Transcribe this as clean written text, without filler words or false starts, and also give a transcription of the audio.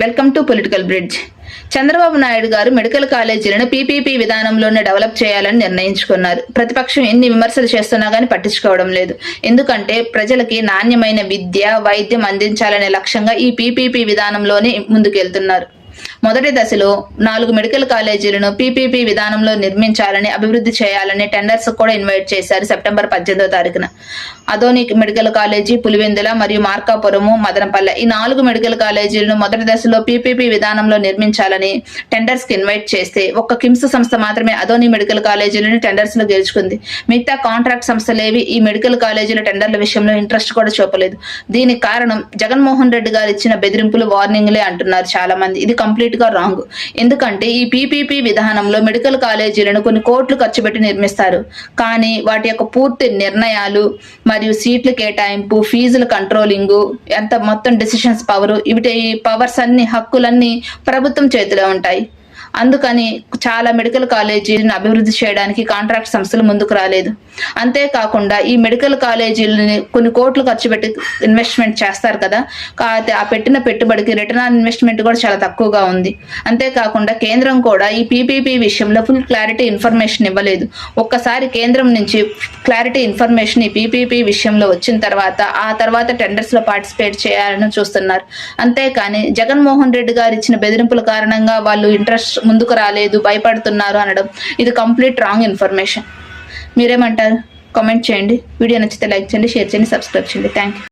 Welcome to political bridge. Chandrababu Naidu గారు medical కాలేజీలను PPP విధానంలోనే develop చేయాలని నిర్ణయించుకున్నారు. ప్రతిపక్షం ఎన్ని విమర్శలు చేస్తున్నా గానీ పట్టించుకోవడం లేదు. ఎందుకంటే ప్రజలకి నాణ్యమైన విద్య, వైద్యం అందించాలనే లక్ష్యంగా ఈ పీపీపీ విధానంలోనే ముందుకెళ్తున్నారు. మొదటి దశలో 4 మెడికల్ కాలేజీలను పీపీపీ విధానంలో నిర్మించాలని, అభివృద్ధి చేయాలని టెండర్స్ కూడా ఇన్వైట్ చేశారు సెప్టెంబర్ 18వ తారీఖున. అదోని మెడికల్ కాలేజీ, పులివెందుల మరియు మార్కాపురము, మదనపల్లె ఈ 4 మెడికల్ కాలేజీలను మొదటి దశలో పీపీపీ విధానంలో నిర్మించాలని టెండర్స్ కి ఇన్వైట్ చేస్తే ఒక్క కిమ్స్ సంస్థ మాత్రమే అదోని మెడికల్ కాలేజీలను టెండర్స్ లో గెలుచుకుంది. మిగతా కాంట్రాక్ట్ సంస్థలేవి ఈ మెడికల్ కాలేజీల టెండర్ల విషయంలో ఇంట్రెస్ట్ కూడా చూపలేదు. దీనికి కారణం జగన్మోహన్ రెడ్డి గారు ఇచ్చిన బెదిరింపులు, వార్నింగ్లే అంటున్నారు చాలా మంది. ఇది కంప్లీట్ గా రాంగ్. ఎందుకంటే ఈ పీపీపీ విధానంలో మెడికల్ కాలేజీలను కొన్ని కోట్లు ఖర్చు పెట్టి నిర్మిస్తారు. కానీ వాటి యొక్క పూర్తి నిర్ణయాలు మరియు సీట్ల కేటాయింపు, ఫీజుల కంట్రోలింగ్, ఎంత మొత్తం డెసిషన్స్ పవర్, ఇవి పవర్స్ అన్ని, హక్కులన్నీ ప్రభుత్వం చేతిలో ఉంటాయి. అందుకని చాలా మెడికల్ కాలేజీలను అభివృద్ధి చేయడానికి కాంట్రాక్ట్ సంస్థలు ముందుకు రాలేదు. అంతేకాకుండా ఈ మెడికల్ కాలేజీలని కొన్ని కోట్లు ఖర్చు పెట్టి ఇన్వెస్ట్మెంట్ చేస్తారు కదా, కాకపోతే ఆ పెట్టిన పెట్టుబడికి రిటర్న్ ఆన్ ఇన్వెస్ట్మెంట్ కూడా చాలా తక్కువగా ఉంది. అంతేకాకుండా కేంద్రం కూడా ఈ పీపీపీ విషయంలో ఫుల్ క్లారిటీ ఇన్ఫర్మేషన్ ఇవ్వలేదు. ఒక్కసారి కేంద్రం నుంచి క్లారిటీ ఇన్ఫర్మేషన్ ఈ పీపీపీ విషయంలో వచ్చిన తర్వాత ఆ తర్వాత టెండర్స్ లో పార్టిసిపేట్ చేయాలని చూస్తున్నారు. అంతేకాని జగన్మోహన్ రెడ్డి గారు ఇచ్చిన బెదిరింపుల కారణంగా వాళ్ళు ఇంట్రెస్ట్ ముందుకు రాలేదు, భయపడుతున్నారు అనడం ఇది కంప్లీట్ రాంగ్ ఇన్ఫర్మేషన్. మీరేమంటారు? కామెంట్ చేయండి. వీడియో నచ్చితే లైక్ చేయండి, షేర్ చేయండి, సబ్స్క్రైబ్ చేయండి. Thank you.